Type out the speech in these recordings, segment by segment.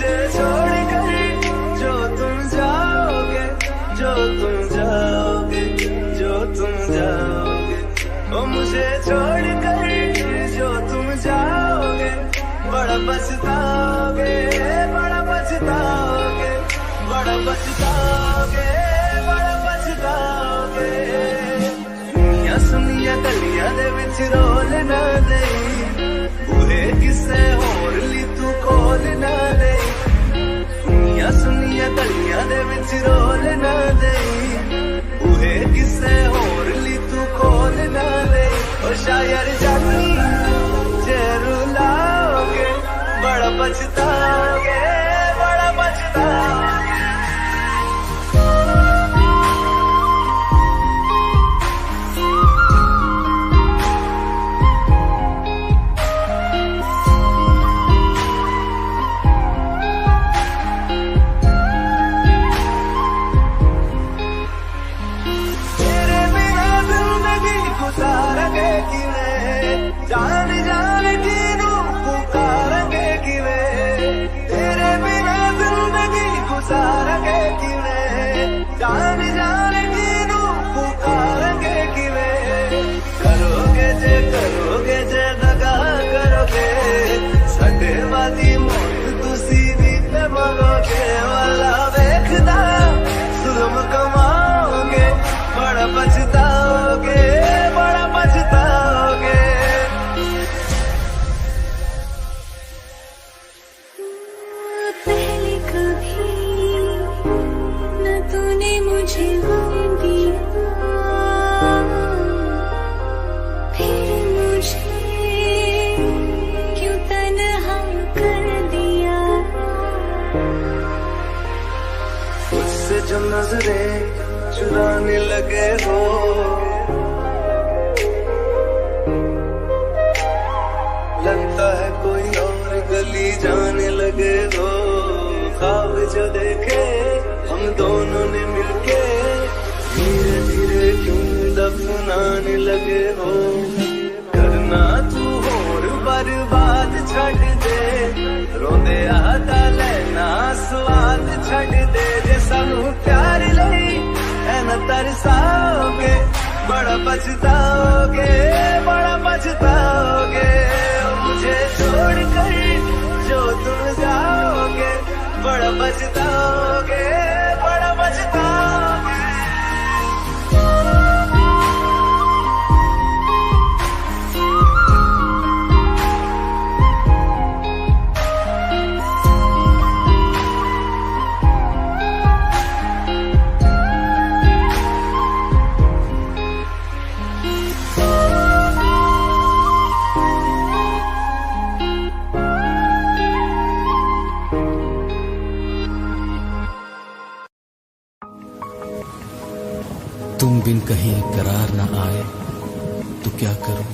मुझे छोड़ कर जो तुम जाओगे, जो तुम जाओगे, जो तुम जाओगे, ओ मुझे छोड़ कर जो तुम जाओगे, बड़ा पछताओगे, बड़ा पछताओगे, बड़ा पछताओगे, बड़ा पछताओगे। सुनिया सुनिया गलियां दे विच रोल ना दे, बूहे किसे होर ली तू खोल ना दे। सुनिया सुनिया गलियां दे विच रोल ना दे, बूहे किसे होर ली तू खोल ना दे। ओ शायर जानी जे रुलाओगे, बड़ा पछताओगे, बड़ा पछताओगे। जान जान की रूह पुकारेंगे किवे, तेरे बिना जिंदगी गुजारेंगे किवे। जान जान की रूह पुकारेंगे किवे, करोगे जे दगा करोगे, साडे वाली मौत तुसी भी ते मरोगे। वाला वेखदा जुल्म कमाओगे, बड़ा पछताओगे, बड़ा पछताओगे। पहले कभी न तूने मुझे गम दिया, फिर मुझे क्यों तन्हा कर दिया। उससे जो नजरें चुराने लगे हो, लगता है कोई और गली जाने लगे हो। ख्वाब जो देखे हम दोनों ने मिलके, धीरे धीरे क्यों दफनाने लगे हो। करना तू होर बर्बाद छड़ दे, रोंदे आता लेना स्वाद छड़ दे। जे सानू प्यार लई है न तरसाओगे, बड़ा पछताओगे, बड़ा पछताओगे। मुझे छोड़ कर जो तुम जाओगे, बड़ा पछताओगे, बड़ा पछताओगे। तुम बिन कहीं करार न आए तो क्या करूं,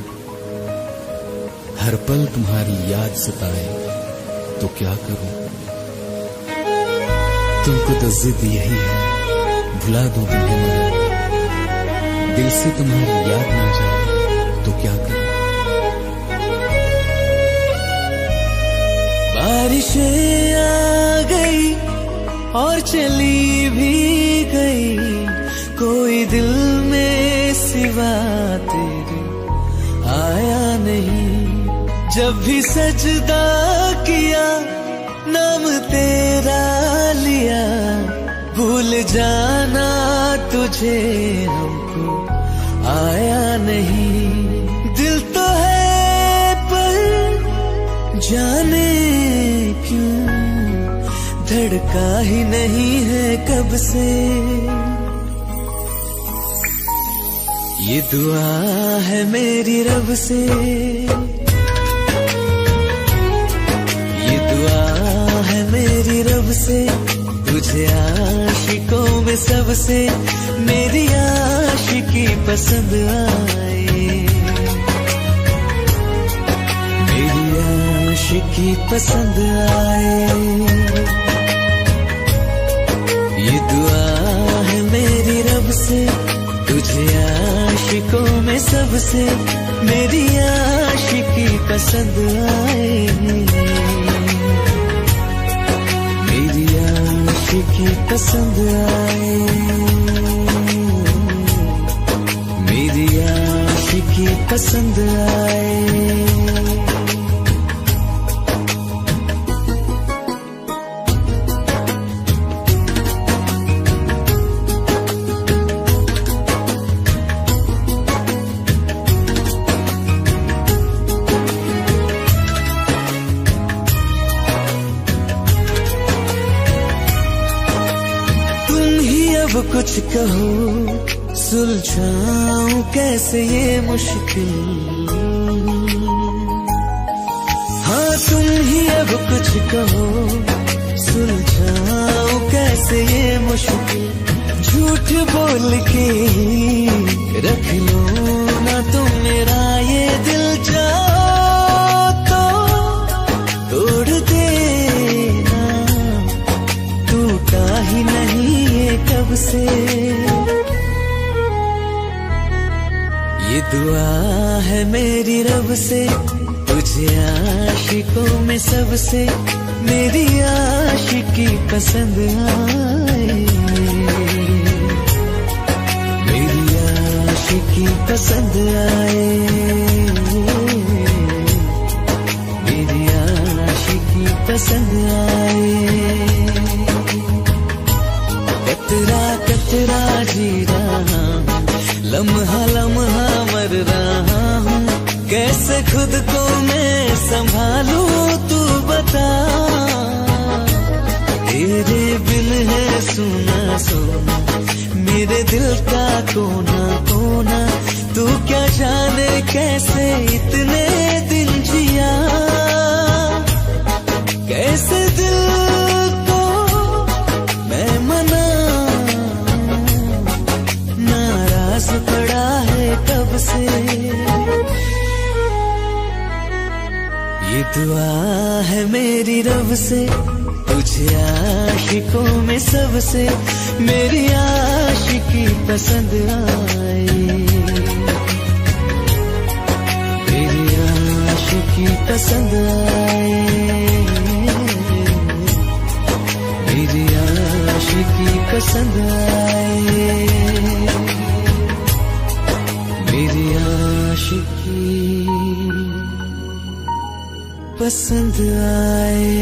हर पल तुम्हारी याद सताए तो क्या करूं। तुमको तो जिद यही है भुला दूं तुम्हें, मगर दिल से तुम्हारी याद ना जाए तो क्या करूं। बारिशें आ गई और चली भी गई, कोई दिल में सिवा तेरे आया नहीं। जब भी सजदा किया नाम तेरा लिया, भूल जाना तुझे हमको आया नहीं। दिल तो है पर जाने क्यों धड़का ही नहीं है कब से। ये दुआ है मेरी रब से, ये दुआ है मेरी रब से, तुझे आशिकों में सबसे मेरी आशिकी पसंद आए, मेरी आशिकी पसंद आए। ये दुआ है मेरी रब से, तुझे आशिकों में सबसे मेरी आशिकी पसंद आए। आशिकी पसंद आए, मेरी आशिकी पसंद आए। अब कुछ कहो, सुलझाऊं कैसे ये मुश्किल। हाँ तुम ही अब कुछ कहो, सुलझाऊं कैसे ये मुश्किल। झूठ बोल के रख लो ना तुम मेरा ये दिल, जाओ तो तोड़ देना, टूटा ही नहीं कब से। ये दुआ है मेरी रब से, तुझे आशिकों में सबसे मेरी आशिकी पसंद आए, मेरी आशिकी पसंद आए, मेरी आशिकी पसंद आए। कतरा कतरा जी रहा हूँ, लम्हा लम्हा मर रहा हूँ, कैसे खुद को मैं संभालूं तू बता। तेरे बिन है सुना सुना मेरे दिल का कोना कोना, तू क्या जाने कैसे इतने दिन जिया, कैसे दिल पड़ा है कब से। ये दुआ है मेरी रब से, तुझे आशिकों में सबसे मेरी आशिकी पसंद आए, मेरी आशिकी पसंद आए, मेरी आशिकी पसंद आए, मेरी आशिकी पसंद आए।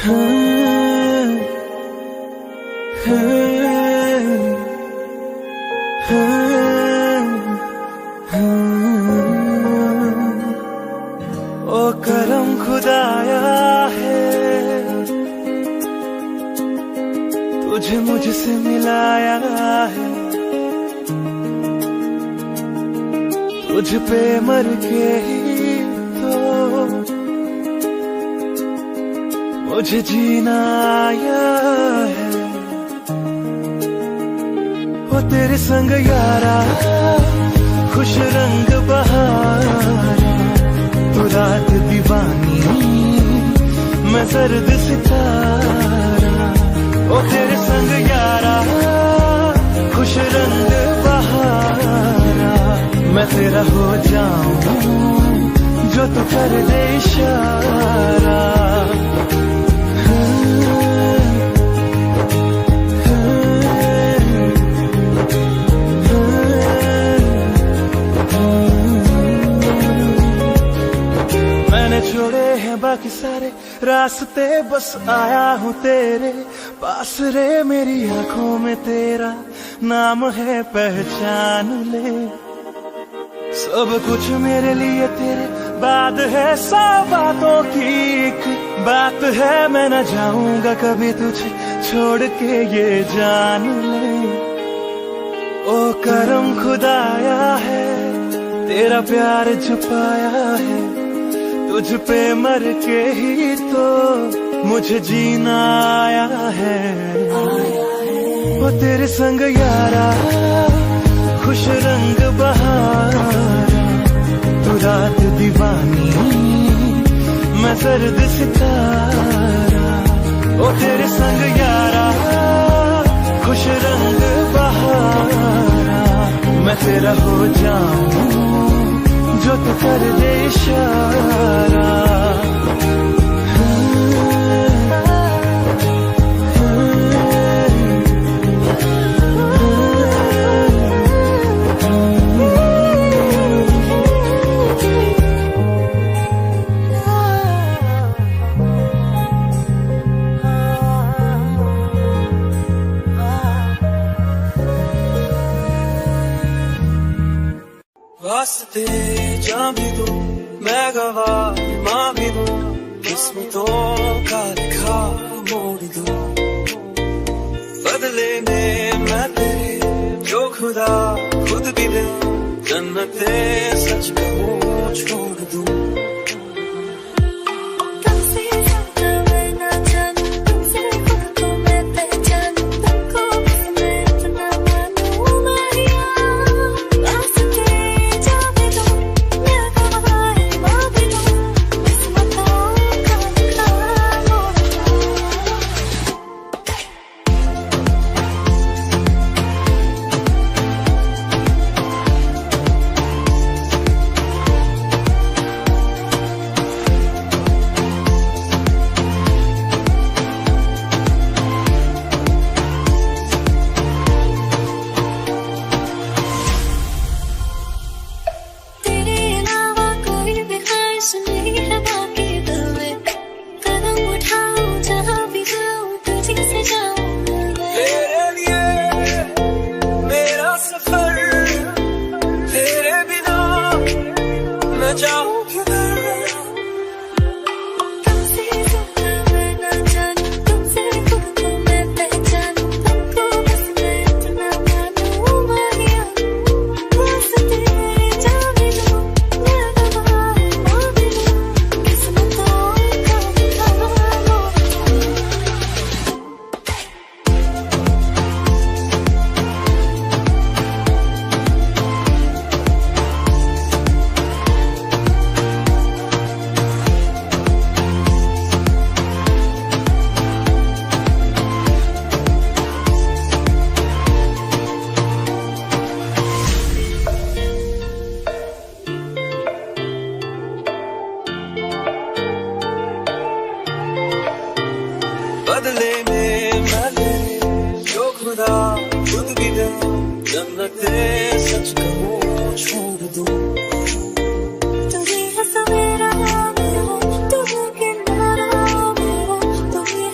ओ करम खुदाया है, तुझे मुझसे मिलाया है, तुझ पे मर के ही तो मुझे जीना आया है। वो तेरे संग यारा खुश रंग बहारा, तू रात दीवानी मैं सर्द सितारा। ओ तेरे संग यारा खुश रंग बहारा, मैं तेरा हो जाऊं जो तू कर दे इशारा। मैंने छोड़े हैं बाकी सारे रास्ते, बस आया हूँ तेरे पास रे। मेरी आंखों में तेरा नाम है, पहचान ले। सब कुछ मेरे लिए तेरे बाद है, 100 बातों की एक बात है। मैं न जाऊंगा कभी तुझे छोड़ के, ये जान ले। ओ करम खुदाया है, तेरा प्यार छुपाया है, तुझ पे मर के ही तो मुझे जीना आया है। वो तेरे संग यारा खुश रंग बहारा, तू रात दीवानी मैं सर्द सितारा। ओ तेरे संग यारा खुश रंग बहारा, मैं तेरा हो जाऊं जो तू कर दे इशारा। वास्ते जा भी दूं मैं गवाह माँ भी दूं, किस्मतों का लिखा मोड़ दूं। बदले में मैं तेरे जो खुदा खुद भी दे, जन्नते सच कहूँ छोड़ दूं। बदले में मैं जो खुदा खुद भी दे, जन्नते सच कहूँ छोड़ दूं। तुझे है सवेरा मेरा, तुझे किनारा मेरा, तुझे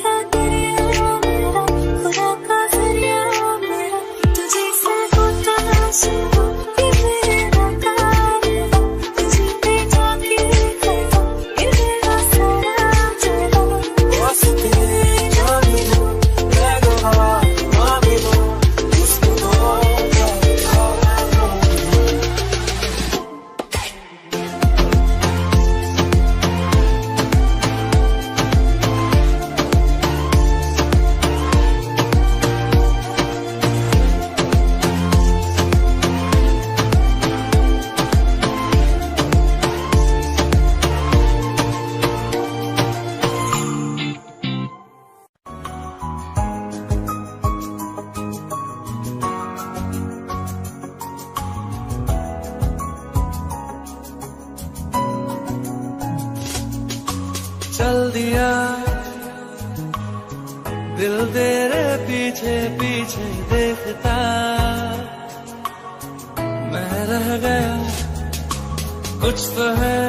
चल दिया दिल तेरे पीछे पीछे देखता, मैं रह गया कुछ तो है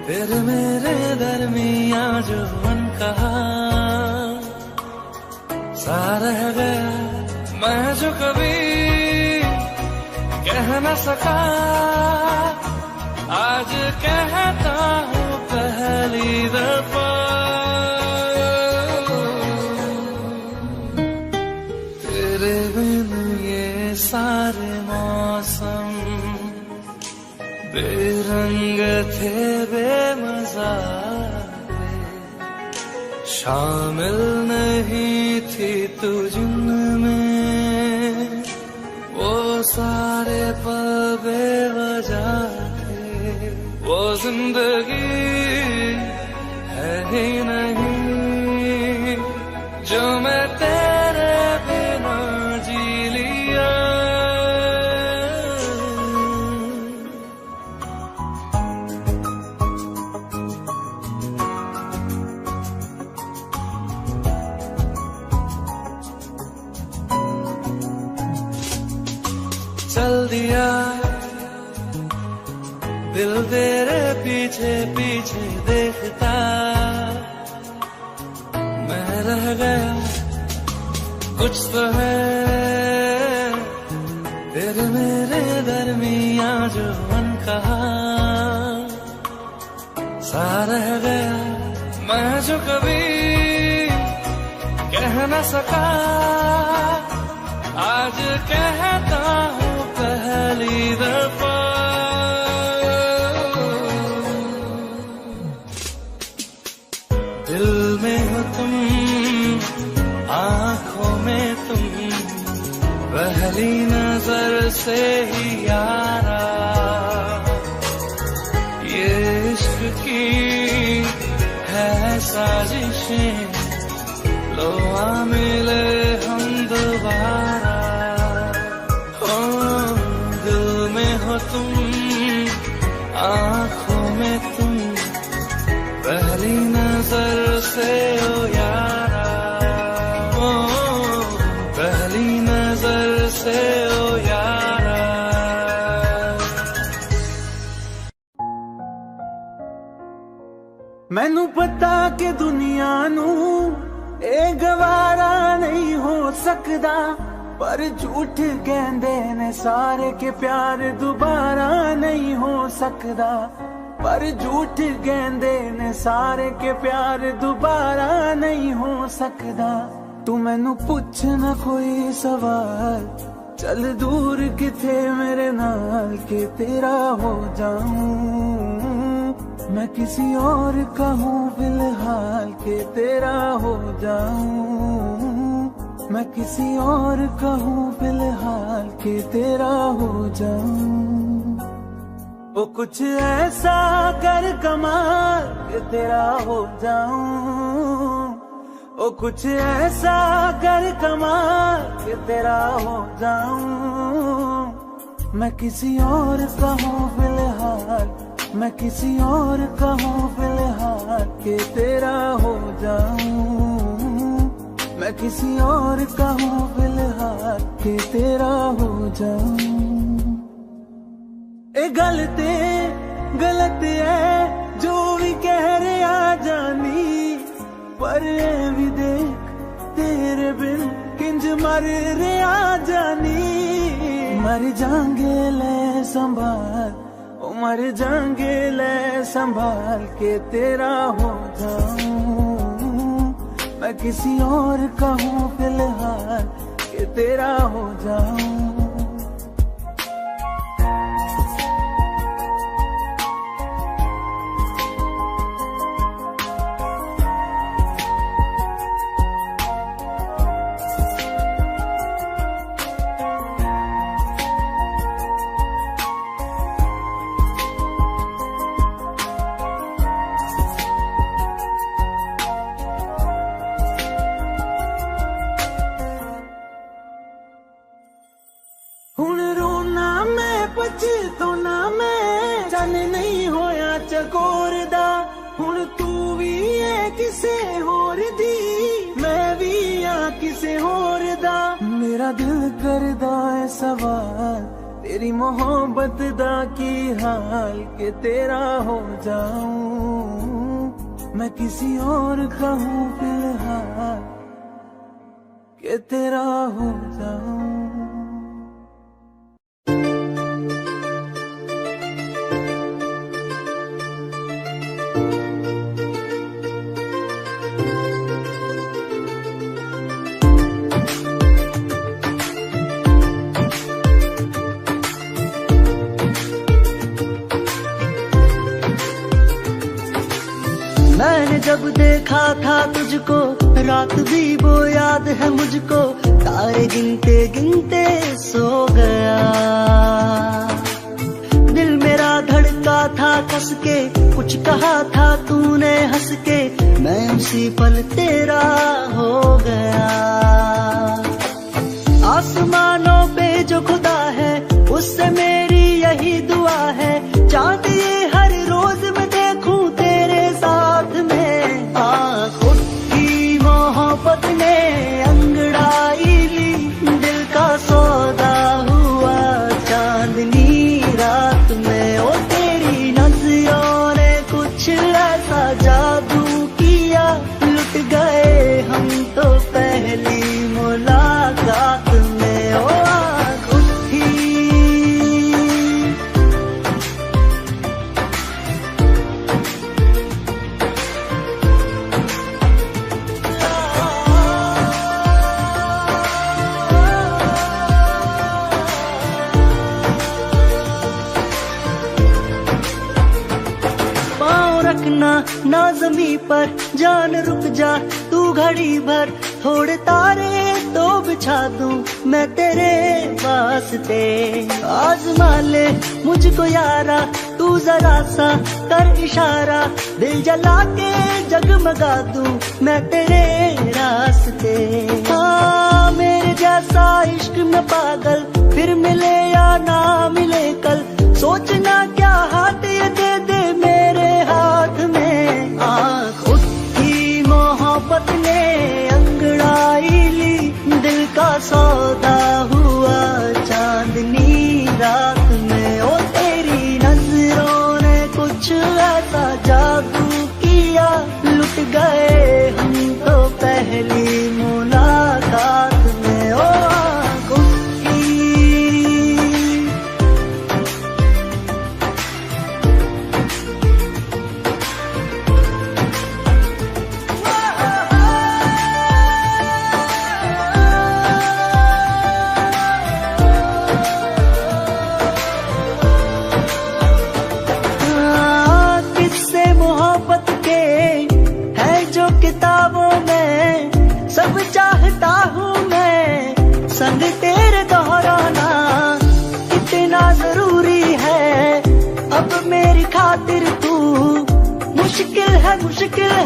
फिर मेरे दरमिया जो मन कहा सा रह गया, मैं जो कभी कह न सका आज कहता हूँ पहली दफा। तेरे बिन ये सारे मौसम बेरंग थे बेमजा थे, शामिल नहीं थी तू जिनमें वो सारे पल बेवजह थे, वो जिंदगी है ही नहीं जो मैं तेरे बिना जी लिया। चल दिया दिल तेरे पीछे पीछे देखता, मैं रह गया कुछ तो है फिर मेरे दरमिया जो मन कहा सा रह गया, मैं जो कभी कह न सका आज कहता हूँ पहली दफा। दिल में हो तुम आँखों में तुम पहली नजर से ही यारा, ये इश्क की है साजिशें लो आ मिले हम दोबारा। दिल में हो तुम आँखों में तुम पहली नजर से ओ यारा, ओ पहली नजर से ओ यारा। मैनू पता कि दुनिया नू ए गवारा नहीं हो सकदा, पर झूठ कहंदे ने सारे के प्यार दोबारा नहीं हो सकदा, पर झूठ कहंदे ने सारे के प्यार दोबारा नहीं हो सकदा। तू मैनू पुछ ना कोई सवाल, चल दूर किथे मेरे नाल के तेरा हो जाऊं, मैं किसी और का हूँ फिलहाल के तेरा हो जाऊं, मैं किसी और का हूँ फिलहाल के तेरा हो जाऊं। वो कुछ ऐसा कर कमाल के तेरा हो जाऊं, वो कुछ ऐसा कर कमाल के तेरा हो जाऊं, मैं किसी और का हूँ फिलहाल, मैं किसी और का हूँ फिलहाल के तेरा हो जाऊं, मैं किसी और का हूँ फिलहाल के तेरा हो जाऊं। ए गलत है जो भी कह रहे आ जानी, पर भी देख तेरे बिन किंज मर रे आ जानी। मर जाएंगे ले संभाल, ओ मर जाएंगे ले संभाल के तेरा हो जाऊं, मैं किसी और का हूँ फिलहाल के तेरा हो जाऊं। करदा है सवाल तेरी मोहब्बत दा की हाल के तेरा हो जाऊं मैं किसी और का हूँ फिलहाल के तेरा हो जाऊं। मैंने जब देखा था तुझको रात भी वो याद है मुझको तारे गिनते गिनते सो गया दिल मेरा धड़का था कस के कुछ कहा था तूने हंस के मैं उसी पल तेरा हो गया। आसमानों पे जो खुदा है उससे मेरी यही दुआ है चांद ये हर रोज मैं देखूं तेरे साथ में। आँखों की मोहब्बत ने अंगड़ाई ली दिल का सौदा हुआ चांदनी रात में ओ तेरी नजरों ने कुछ ऐसा जादू किया लुट गए हम तो पहली मुलाकात में ओ आँखों की। रखना ना जमी पर जान रुक जा तू घड़ी भर थोड़े तारे तो बिछा दूं मैं तेरे वास्ते। आजमा ले मुझको यारा तू जरा सा कर इशारा दिल जला के जगमगा दूं मैं तेरे रास्ते। हाँ मेरे जैसा इश्क में पागल फिर मिले या ना मिले कल सोचना क्या हाथ ये दे दे मेरे हाथ में। आँखों की मोहब्बत ने अंगड़ाई ली दिल का सौदा हुआ चांदनी रात में ओ तेरी नजरों ने कुछ ऐसा जादू किया लुट गए हम तो पहली मुलाकात में ओ आँखों की। किताबों में सब चाहता हूँ मैं संग तेरे दोहराना इतना जरूरी है अब मेरी खातिर तू मुश्किल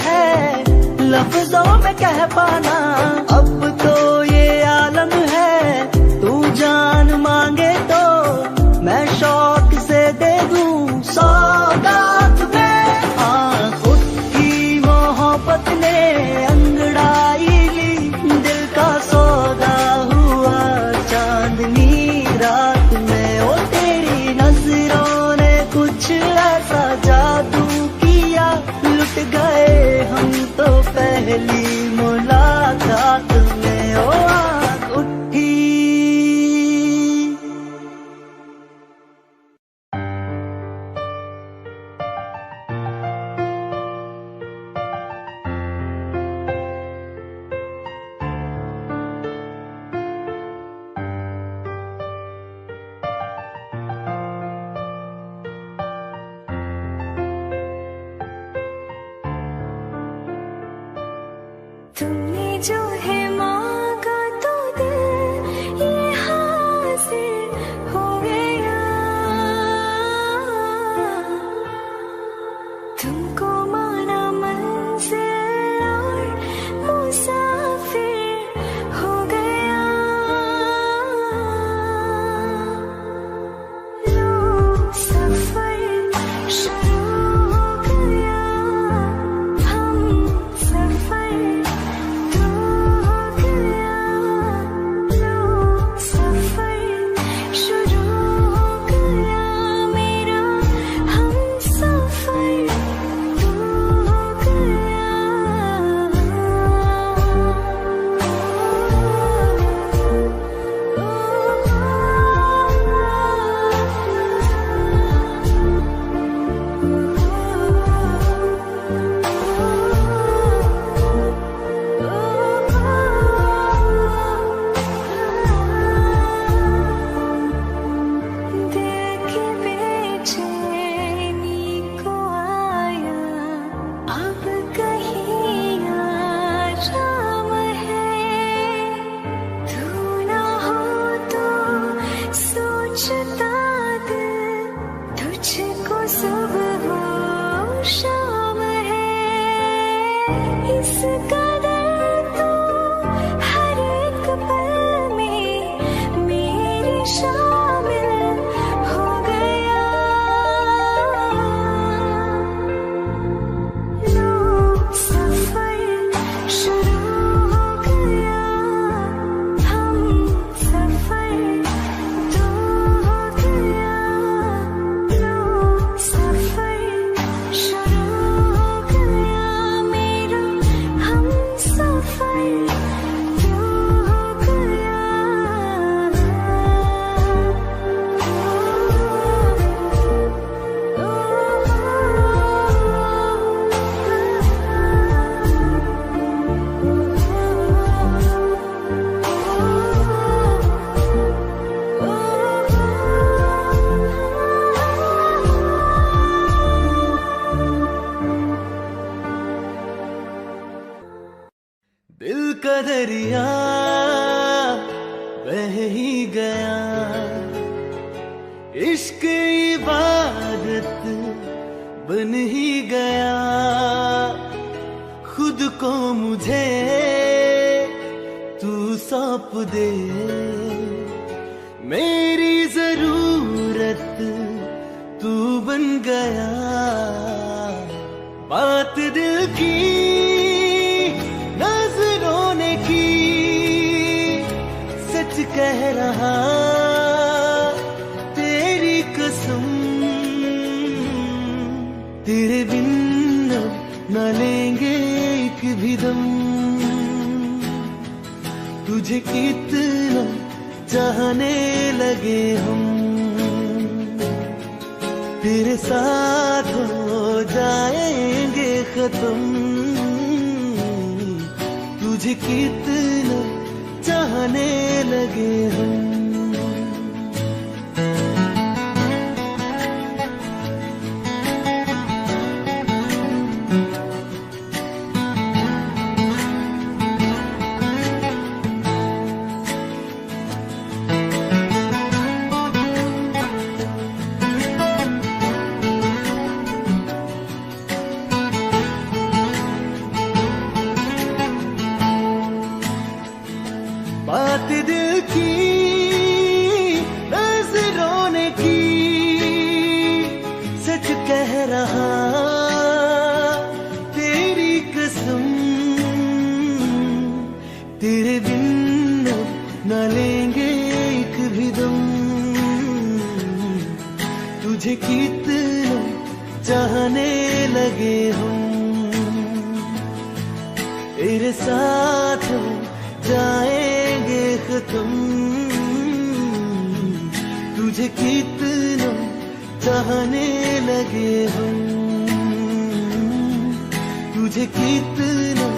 है लफ्जों में कह पाना। अब तो ये आलम है तू जान मांगे तो मैं शौक से दे दूं सौगात में। आँखों की मोहब्बत ने अंगड़ाई ली दिल का सौदा हुआ चांदनी रात में ओ तेरी नजरों ने कुछ ऐसा जादू किया लुट गए हम तो पहली मुलाकात में ओ आँख उठी। तुमने जो है मांगा तो दिल ये हासिल हो गया। तुमको माना मंजिल और मुसाफिर हो गया। लो सफर शुरू हो गया हम सफर इस कदर तू हर एक पल में मेरी शामिल हो गया। लो सफर शुरू हो गया, हम सफर दो हो गया। लो सफर शुरू हो गया मेरा, हम सफर दो हो गया। दिल का दरिया बह ही गया, इश्क इबादत बन ही गया। खुद को मुझे तू सौंप दे, मेरी जरूरत तू बन गया। बात दिल की नजरों ने की, सच कह रहा तेरी कसम। तेरे बिन न लेंगे एक भी दम, तुझे कितना चाहने लगे हम। तेरे साथ हो जाएंगे खत्म, तुझे कितना चाहने लगे हम। बात दिल की नजरों ने की, सच कह रहा तेरी कसम। तेरे बिन न लेंगे एक भी दम, तुझे कितना चाहने लगे हम। तेरे साथ जाएंगे खत्म, तुझे कितना चाहने लगे हम। तुझे कितना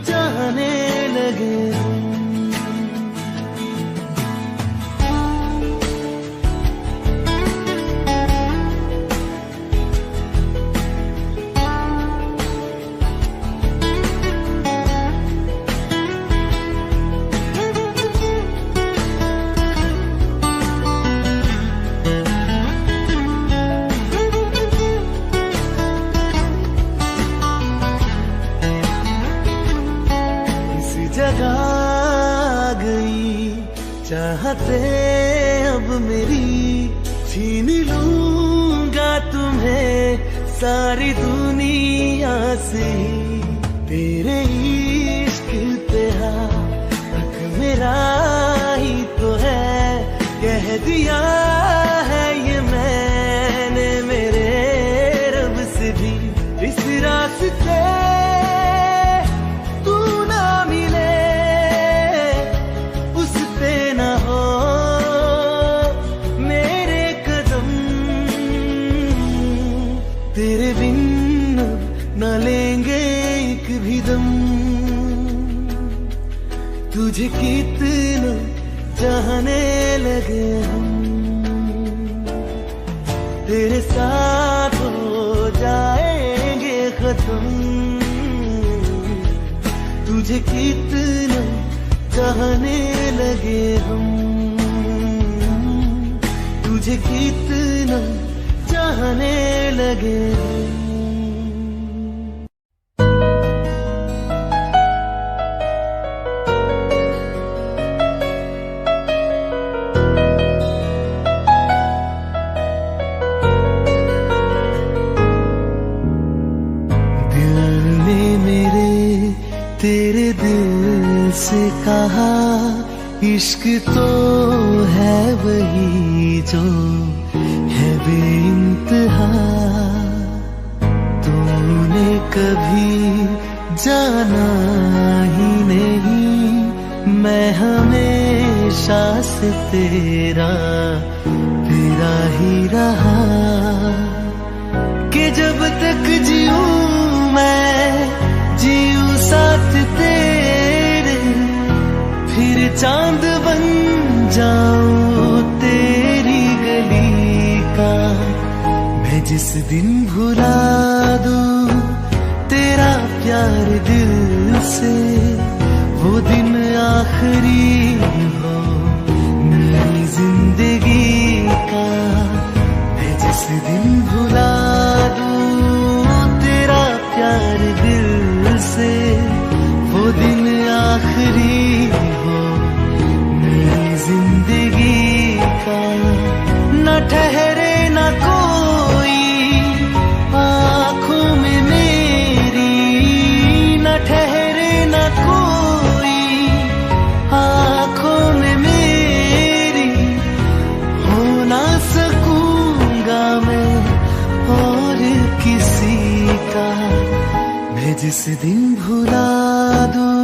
चाहने लगे हम। जगा गई चाहते अब मेरी, छीन लूंगा तुम्हें सारी दुनिया से। तेरे इश्क पे हक मेरा ही तो है, कह दिया है ये मैंने मेरे रब से भी। इस रास्ते तेरे बिन न लेंगे एक भी दम, तुझे कितना चाहने लगे हम। तेरे साथ हो जाएंगे खत्म, तुझे कितना चाहने लगे हम। तुझे कितना चाहने लगे हम। तेरे दिल से कहा इश्क तो है वही जो है बेइंतहा। तूने कभी जाना ही नहीं, मैं हमेशा से तेरा ही रहा। कि जब तक जीऊं मैं जीऊं साथ तेरे, फिर चांद बन जाऊं तेरी गली का। मैं जिस दिन भुला दूं तेरा प्यार दिल से, वो दिन आखिरी हो मेरी जिंदगी का। मैं जिस दिन भुला दूं तेरा प्यार दिल से, वो दिन आखिरी हो मेरी जिंदगी का। न ठहरे न कोई आँखों में मेरी, न ठहरे न कोई आँखों में मेरी। हो ना सकूंगा मैं और किसी का। मैं जिस दिन भुला दूं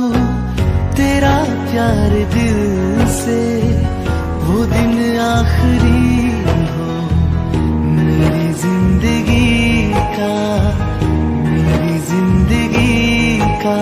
तेरा प्यार दिल से, वो दिन आखिरी हो मेरी जिंदगी का, मेरी जिंदगी का।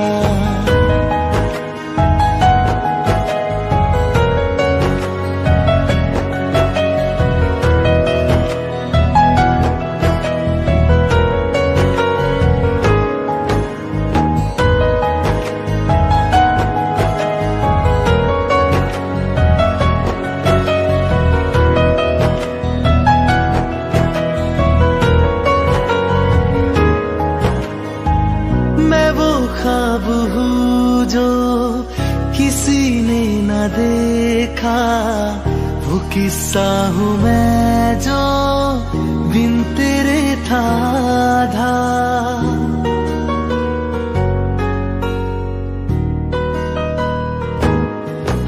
ख्वाब हूँ जो किसी ने न देखा, वो किस्सा हूँ मैं जो बिन तेरे था आधा।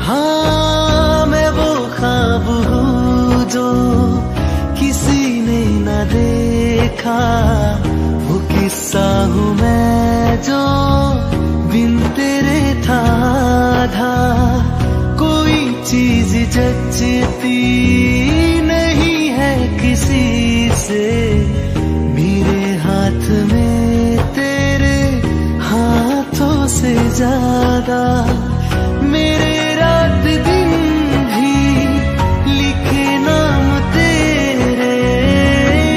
हाँ मैं वो ख्वाब हूँ जो किसी ने न देखा, वो किस्सा हूँ मैं जो बिन तेरे था आधा। कोई चीज जचती नहीं है किसी से, मेरे हाथ में तेरे हाथों से ज्यादा। मेरे रात दिन भी लिखे नाम तेरे,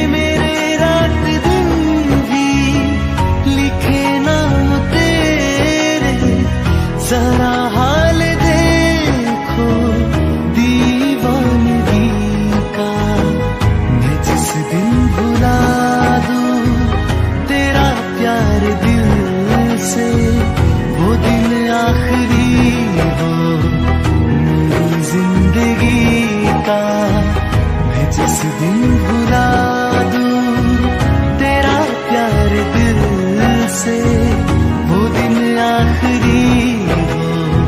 मेरे रात दिन भी लिखे नाम तेरे। जरा हाल देखो दीवानगी का। मैं जिस दिन भुला दूं तेरा प्यार दिल से, वो दिन आखिरी हो मेरी जिंदगी का। मैं जिस दिन भुला दूं तेरा प्यार दिल से, वो दिन आखिरी हो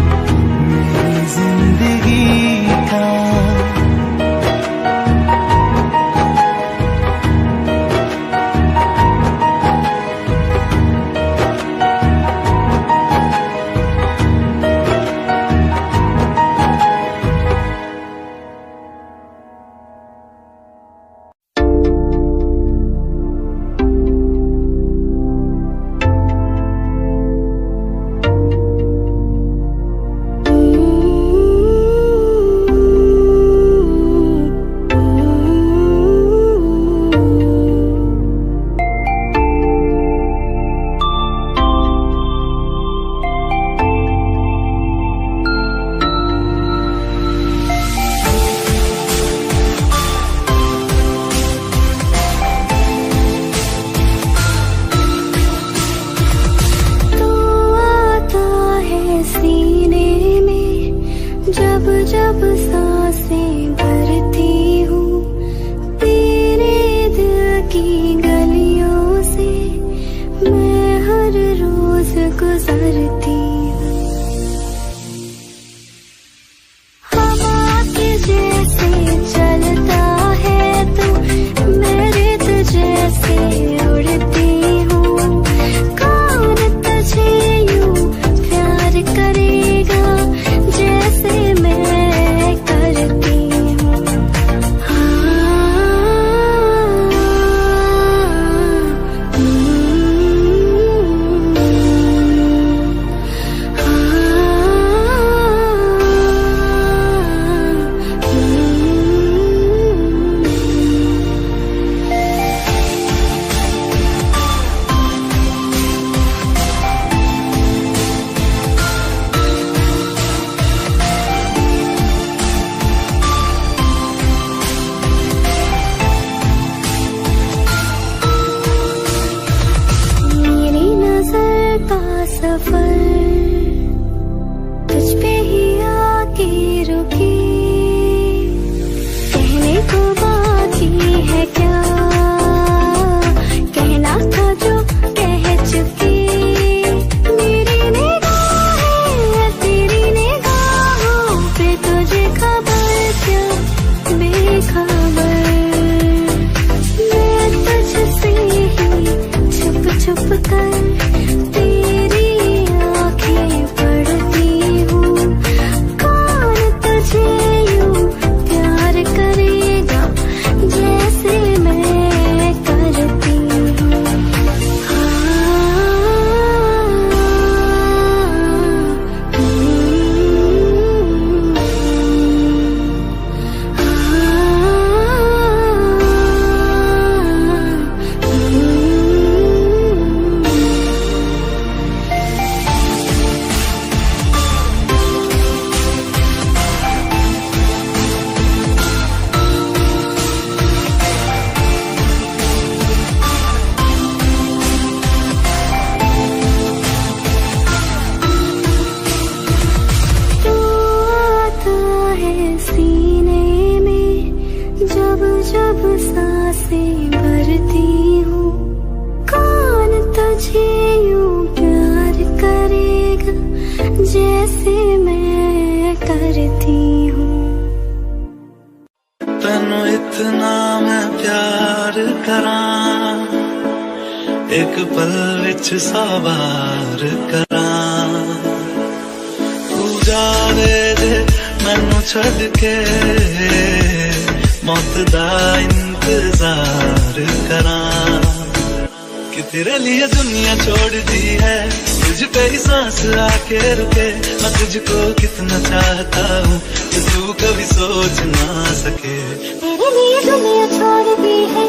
सफर तुझ पे ही आके रुकी, कहने को बाकी है क्या, कहना था जो कह चुकी। मेरी निगाहें तेरी निगाहों पे तुझे खबर क्या बेखबर, मैं तुझसे ही छुप छुप कर तेरी आंखें पढ़ती हूँ। कौन तुझे यूं प्यार करेगा जैसे मैं करती हूँ। जब सांसें भरती हूँ, कौन तुझे यूं प्यार करेगा जैसे मैं करती हूँ। तेनू इतना मैं प्यार करां, एक पल विच सवार करां, तू जावे जे मैनू छड़ के मौत दा इंतजार करां, कि तेरे लिए दुनिया छोड़ दी है, तुझ पे ही सांस आके रुके। मैं तुझको कितना चाहता हूँ कि तू कभी सोच ना सके। तेरे लिए दुनिया छोड़ दी है,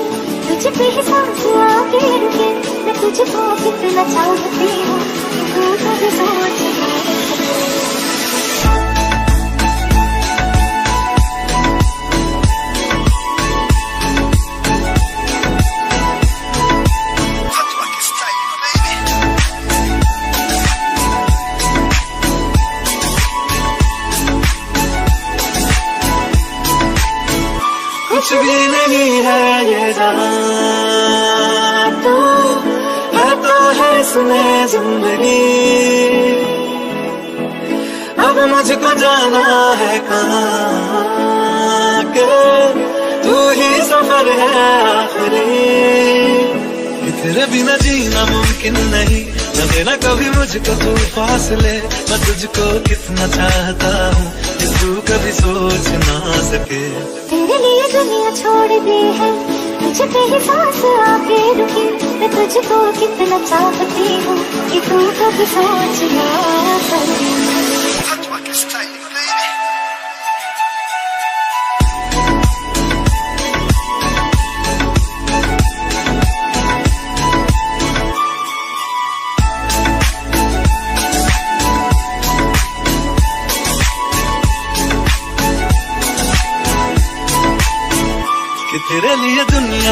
तुझ पे ही सांस आके रुके। मैं तुझको कितना चाहती हूँ कि तू कभी सोच ना सके। कुछ भी नहीं है ये जहां, तू है तो है इसमें जिंदगी। अब मुझको जाना है कहाँ के तू ही सफर है आखिरी। तेरे बिना जीना मुमकिन नहीं, न देना कभी मुझको तू फासले। मैं तुझको कितना चाहता हूँ कि तू कभी सोच ना सके। तेरे लिए दुनिया छोड़ दी है, तुझ पे ही सांस आके रुकी। मैं तुझको कितना चाहती हूँ कि तू कभी सोच ना सके। तेरे लिए दुनिया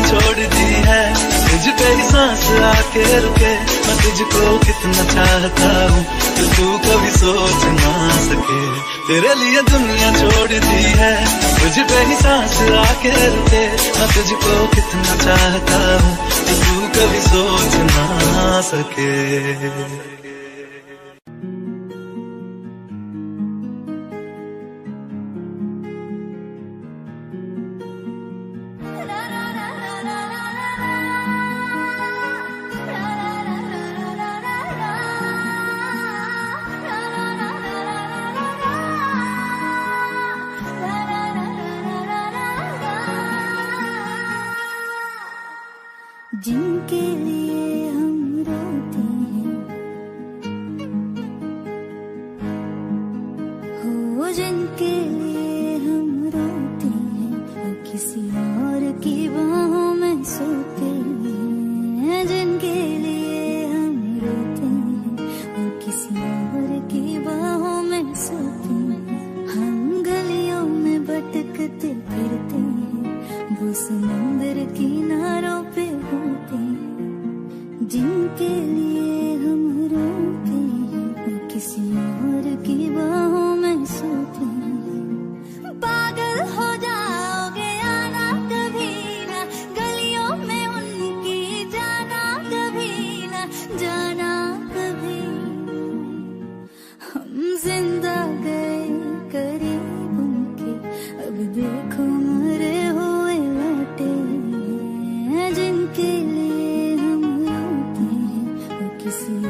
छोड़ दी है, तुझ पे ही सांस आके रुके। मैं तुझको कितना चाहता हूँ कि तू कभी सोच ना सके। तेरे लिए दुनिया छोड़ दी है, तुझ पे ही सांस आके रुके। मैं तुझको कितना चाहता हूँ कि तू कभी सोच ना सके। जिनके लिए हम रोते हैं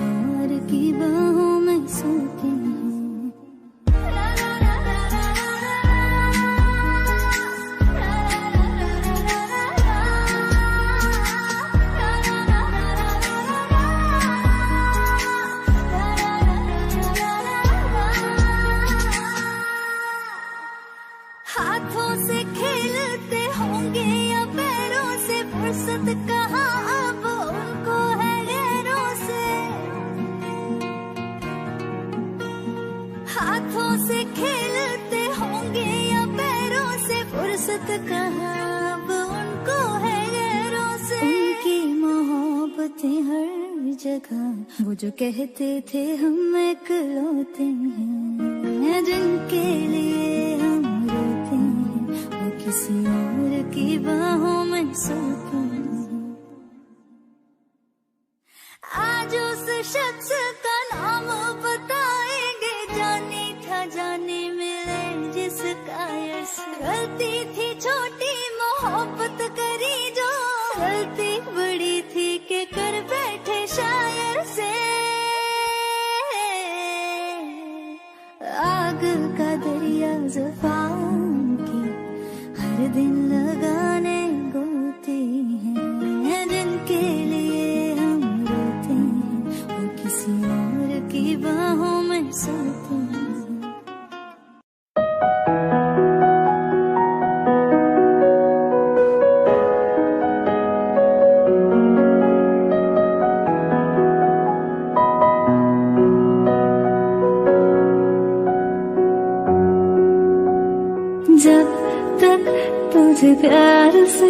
और की बाहों में सोती हूँ। हाथों से खेलते होंगे या पैरों से, फुर्सत कहाँ अब उनको है गैरों से। हाथों से खेलते होंगे या पैरों से, फुर्सत कहाँ अब उनको है गैरों से। उनकी मोहब्बतें हर जगह, वो जो कहते थे हम इकलौते हैं, जिनके लिए हम रोते हैं, वो किसी और की बाहों में सोते हैं। आज उस शख्स का नाम बताएंगे, जाने था जाने मिले जिसका यश। गलती थी छोटी मोहब्बत करी जो, गलती बड़ी थी कि कर बैठे शायर से। आग का दरिया ज़ुबान की हर दिन लगाने गोते हैं, जिनके लिए हम रोते हैं, वो किसी और की बाहों में सोते हैं। जब तक तुझे प्यार से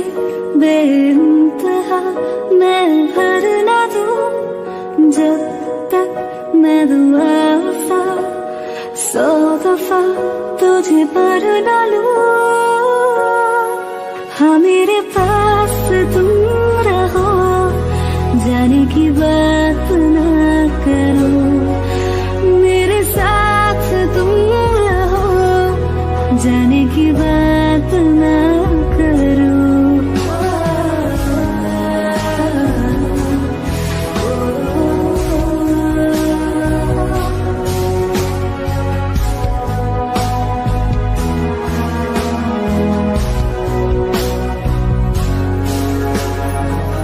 बेइंतहा मैं भर ना दूं, जब तक मैं दुआ वफा 100 दफा तुझे पर ना लूं। हाँ मेरे पास तुम रहो, जाने की बात ना करो, मेरे साथ तुम रहो, जाने की बात ना करो।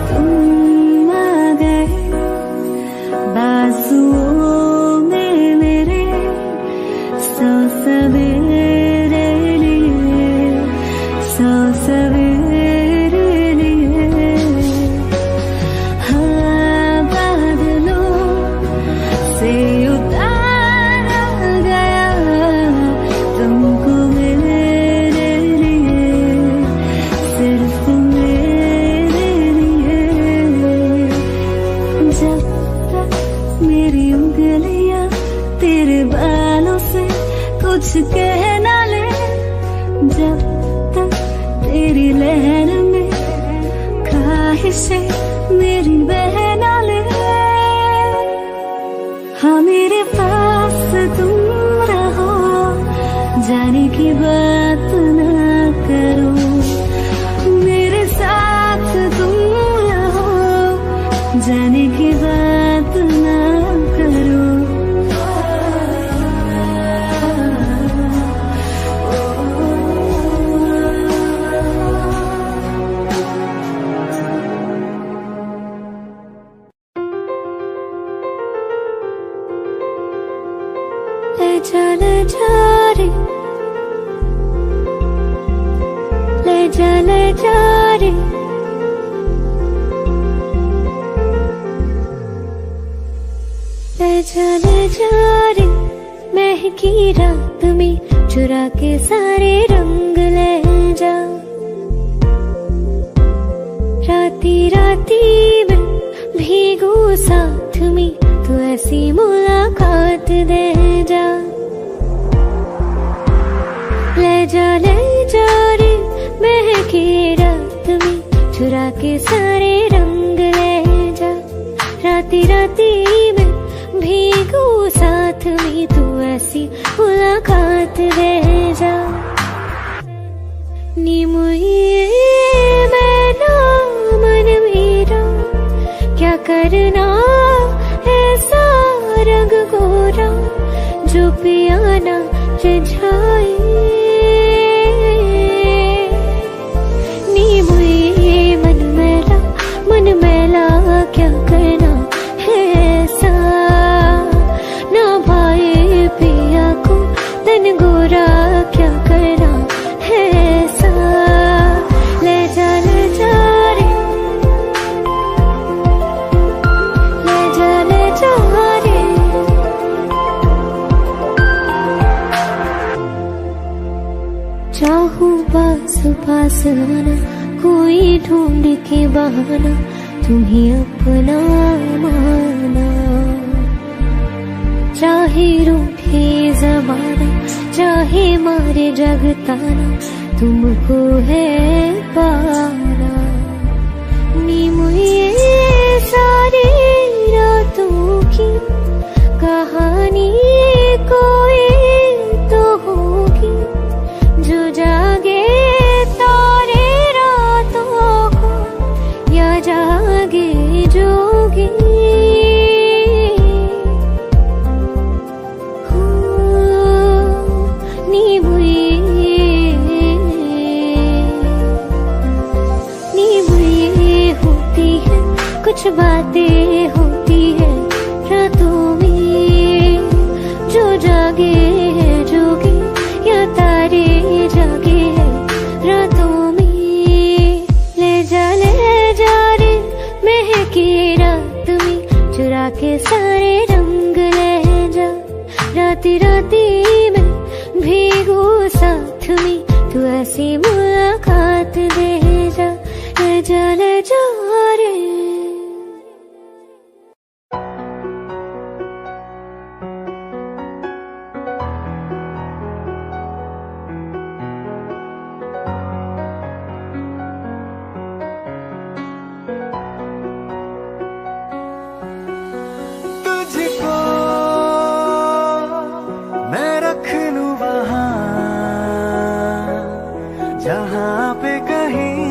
तुम आ गए बाजुओं में मेरे, 100 सवेरे लिए, 100 सवेरे लिए। हाँ बादलों से उतारा गया तुमको मेरे लिए, सिर्फ मेरे लिए। जब तक मेरी उंगलियां तेरे बालों से कुछ कह ना ले, जब तक तेरी लहर में ख्वाहिशें मेरी बह ना ले। हाँ मेरे पास तुम रहो, जाने की बात ना करो, मेरे साथ तुम रहो, जाने की बात ना करो। ले जा रे, ले जा रे, ले जा रे, महकी रात में चुरा के सारे रंग ले जा। राती राती में भीगू साथ में, तू ऐसी मुलाकात दे जा। ले जा रे, महकी रात में चुरा के सारे रंग ले जा। राती राती में भीगू साथ में, तू ऐसी मुलाकात दे जा। नी मुझे मैना मन मेरा क्या करना ऐसा रंग गोरा जो पियाना रिझाए, नी मुई मन मैला क्या करना है ऐसा, ना भाई पिया को तन गोरा क्या करना है ऐसा। ले जा रे, ले जा रे। चाहूं पास पास आना, कोई ढूंढ के बहाना, तुम्हें अपना माना। चाहे रूठे जमाना, चाहे मारे जगताना, तुमको है पाना। नी मुझे सारी रातों की कहानी कोई तो होगी, जो जागे तारे रातों को या जागे जोगी। नी बुई होती है, कुछ बातें होती है रातों में, जो जागे है जोगी या तारे जागे है रातों में। ले जा रे महके रात में, चुरा के सारे रंग ले जा। राती राती में भीगू साथ में, तू ऐसी मुलाकात दे जा। ले जा रे। तुझको मैं रख लूं वहां, जहां पे कहीं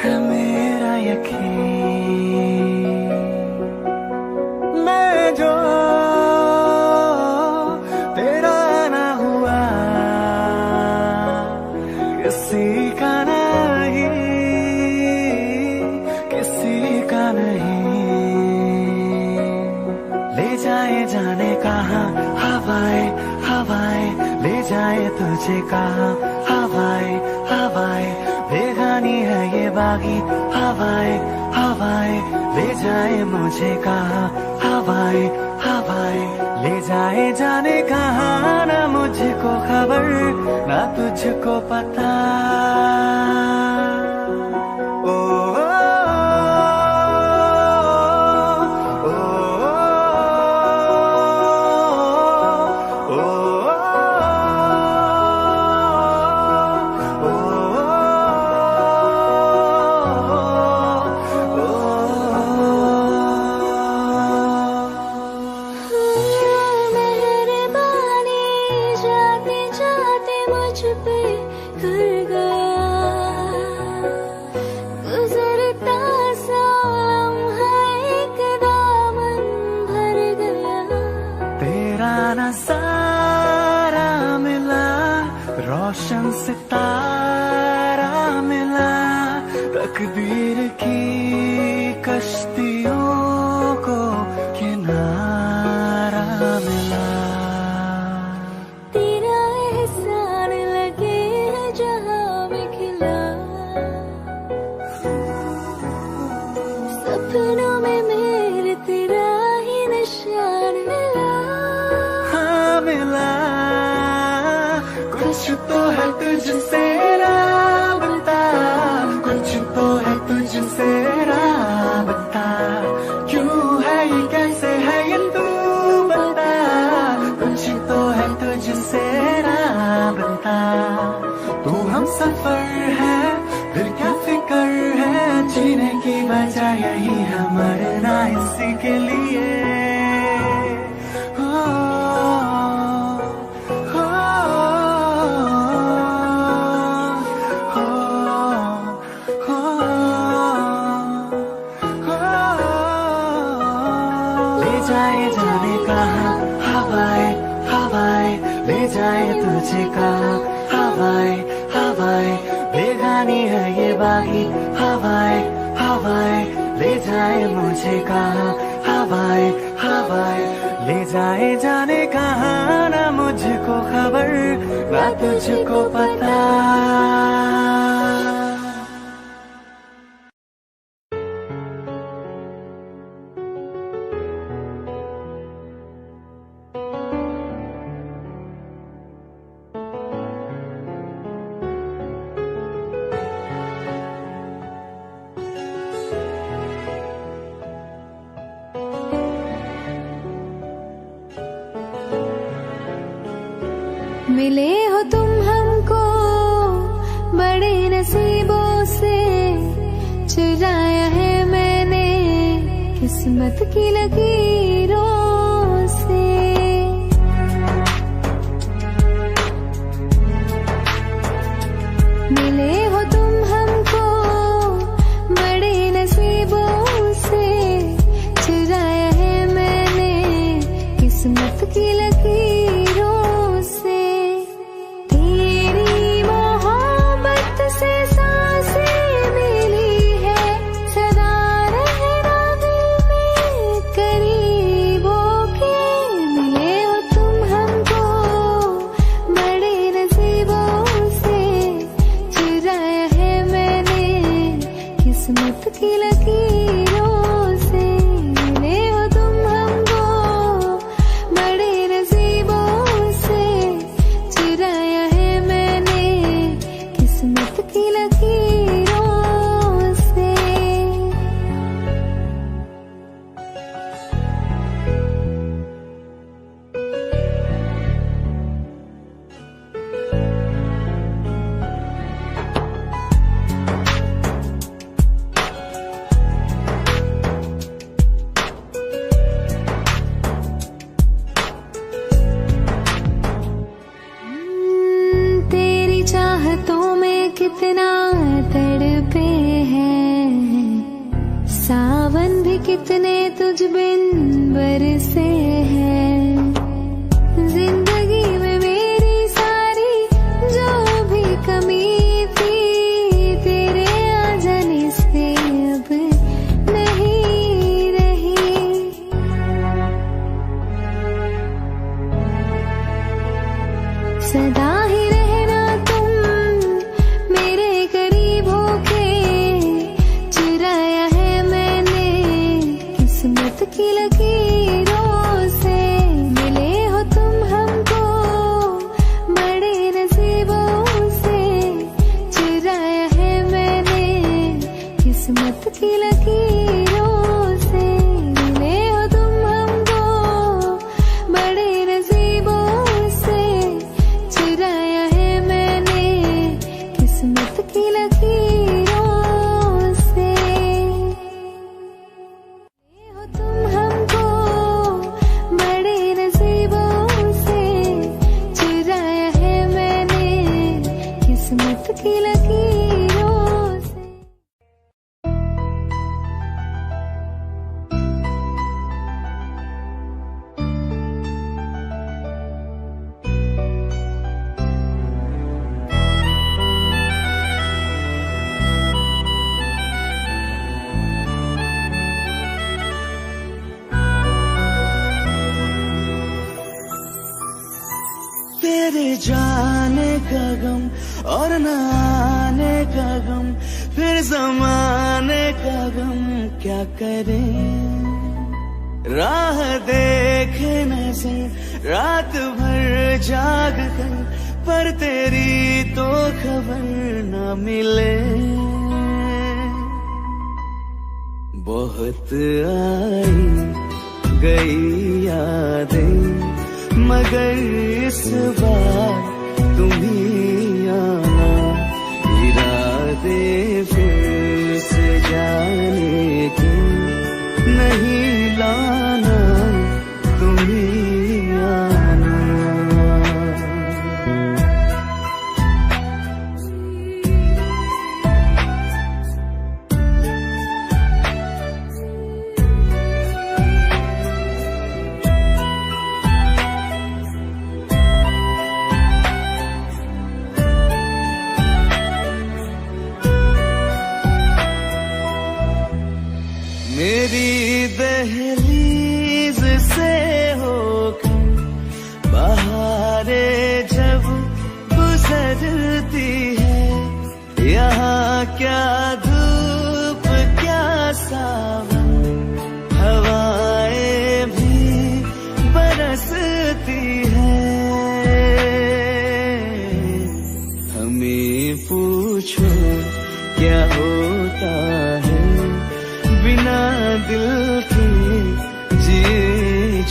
है मेरा यकीन। मैं जो तेरा ना हुआ, किसी का नहीं, किसी का नहीं। ले जाए जाने कहाँ हवाएं हवाएं, ले जाए तुझे कहाँ हवाएं हवाएं। बेगानी है ये बागी हवाएं हवाएं, ले जाए मुझे कहाँ हवाएं हवाएं। ले जाए जाने कहाँ, ना मुझको खबर ना तुझको पता। ओ, नज़ारा मिला, रोशन सितारा मिला, तकदीर की कश्तियों को किनारा मिला। तेरा एहसान लगे जहां में खिला, सपनों में मेरे तेरा ही निशान मिला। मिला कुछ तो है तुझसे राबता, कुछ तो है तुझसे राबता। क्यों है ये, कैसे है ये, तू बता। कुछ तो है तुझसे राबता। तू हम सफर है, फिर क्या फिक्र है। जीने की वजह यही है, मरना इसी के लिए। जाए जाने कहाँ हवाएं हवाएं ले जाए तुझे कहाँ हवाएं हवाएं बेगानी है ये बागी हवाएं हवाएं ले जाए मुझे कहाँ हवाएं हवाएं ले जाए जाने कहाँ ना मुझको खबर ना तुझको पता। मिले हो तुम हमको बड़े नसीबों से, चुराया है मैंने किस्मत की लकीरों से। मिले हो तुम हमको बड़े नसीबों से, चुराया है मैंने किस्मत की लकीरों से। तेरी मोहब्बत से सांसें मिली है, सदा रहना दिल में करीब होके। मिले हो तुम हमको बड़े नसीबों से, चुराया है मैंने किस्मत की लकीरों से। मिले हो तुम हमको बड़े नसीबों से, चुराया है मैंने किस्मत की लकीरों से। तेरी चाहतों में कितना तड़पे हैं, सावन भी कितने तुझ बिन बरसे हैं। जिंदगी में मेरी सारी जो भी कमी थी, तेरे आ जाने से अब नहीं रही। सदा ही रहना तुम मेरे करीब होके, चुराया है मैंने किस्मत की लकीरों से। मिले हो तुम हमको बड़े नसीबों से, चुराया है मैंने किस्मत की लकीरों से। मिले हो तुम हमको बड़े नसीबों से, चुराया है मैंने किस्मत की लकीरों से। मिले हो तुम हमको बड़े नसीबों से, चुराया है मैंने किस्मत की लकीरों से। तेरे जाने का गम और न आने का गम, फिर जमाने का गम क्या करें। राह देखे नजर रात भर जाग कर, पर तेरी तो खबर न मिले। बहुत आई गई यादें, मगर इस बार तुम ही आना। इरादे फिर से जाने के नहीं लाना, तुम ही आना।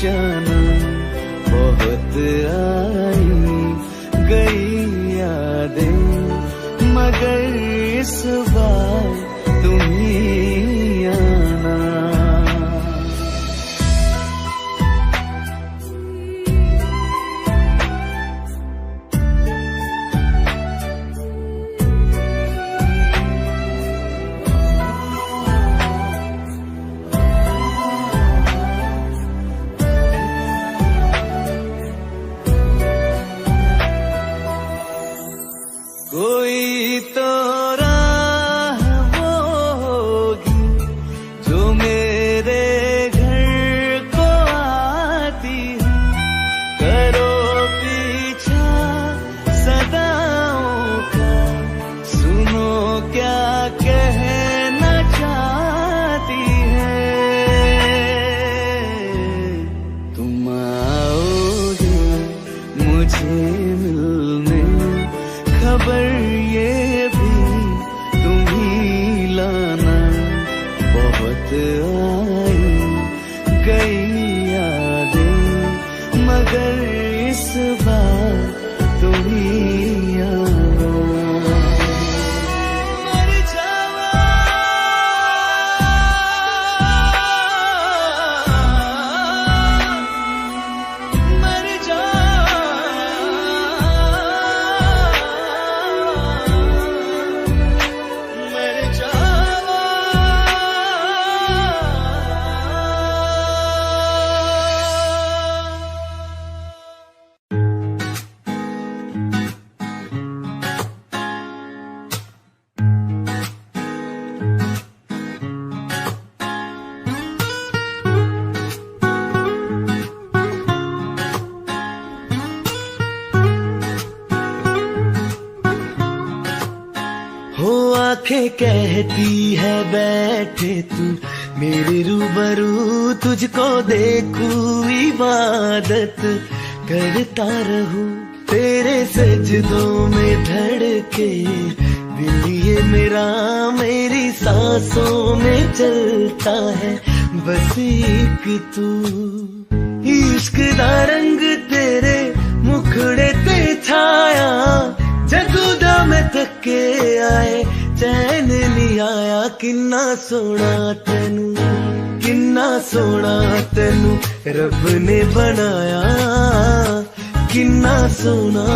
जाना, बहुत आई गई यादें, मगर इस बार तुम ही आना। कोई तो राह वो होगी जो मेरे घर को आती है, करो पीछा सदाओं का, सुनो क्या कहना चाहती है। तुम आओगे मुझे मिलने, खबर ये भी तुम ही लाना, बहुत आई गई यादें, मगर इस बार तुम ही आना। मर जावा, मर जावा, मर जावा। हो आंखें कहती है बैठे तू मेरे रूबरू, तुझको देखूं इबादत करता रहूं, तेरे सजदों में धड़के दिल ये मेरा, मेरी सांसों में चलता है बस एक तू। इश्क दा रंग तेरे मुखड़े ते छाया, जदू दा मैं थके आए चैन नहीं आया, किन्ना सोना तेनू, किन्ना सोना तेनू रब ने बनाया, किन्ना सोना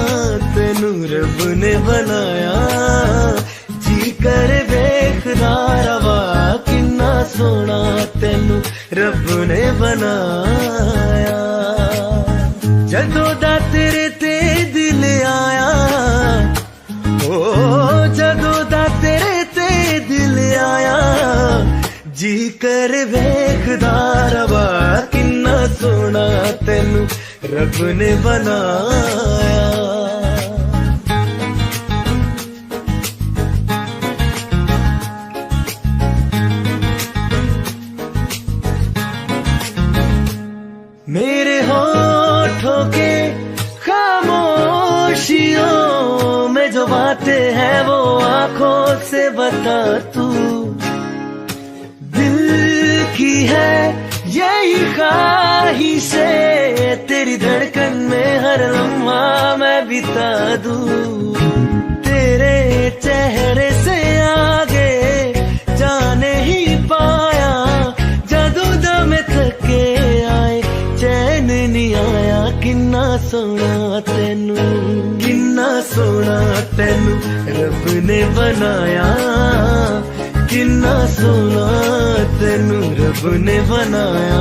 तेनू रब ने बनाया, जी कर वेखदा रवा, किन्ना सोना तेनू रब ने बनाया। जदों दा तेरे ते दिल आया, ओ जदों दा तेरे ते दिल आया, जी कर वेखदा रवा, किन्ना सोना तेनू रब ने बनाया। मेरे होठों के खामोशियों में जो बातें हैं वो आंखों से बता तू, दिल की है यही ख्वाहिशें, तेरी धड़कन में हर लम्हा मैं बिता दूं, तेरे चेहरे से आगे जाने ही पाया, जदों दा मैं थके आए चैन नहीं आया, किन्ना सोना तेनू, किन्ना सोना तेनू रब ने बनाया, किन्ना सोना तेनू रब ने बनाया,